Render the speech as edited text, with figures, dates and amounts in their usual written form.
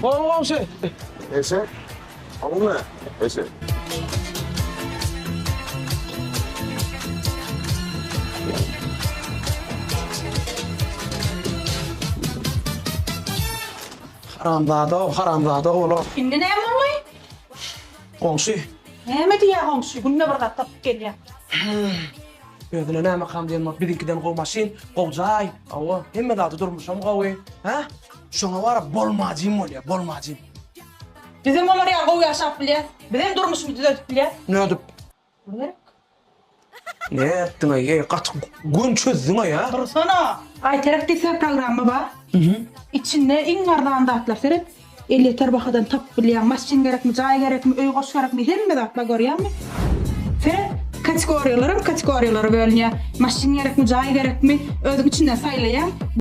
Oğlum şey. Neyse. Tamam mı? Neyse. Haramzada oğlum. Şimdi ne yapmalıyım? Komşu. Ne diye komşu? Bunu ne burada tapıp geliyor? Gözüne ne makam diyen mat bidinkiden kovmaşın. Kovcay. Ava. Hemme dağda durmuşam kavi. Ha? Şuna var ya bolmacıyım oluyor. Bolmacıyım. Bizim onlar ya kovu yaşap bile. Bizim durmuşumuzu düzeltip bile. Ne ödüp? Bunları Ne ettin ay? Kaç gün çözdün ay ha? dursana. Ayterak dese programı var. İçinde en gardan dağıtlar seret. 50 bakadan tap bilen maşin gerek mi, cay gerek mi, öy koş gerek mi, hem mi dağıtla görüyor musun? Seret kategoriyaları bölünüyor. Maşin gerek mi, cay gerek mi, özün içinden saylayan.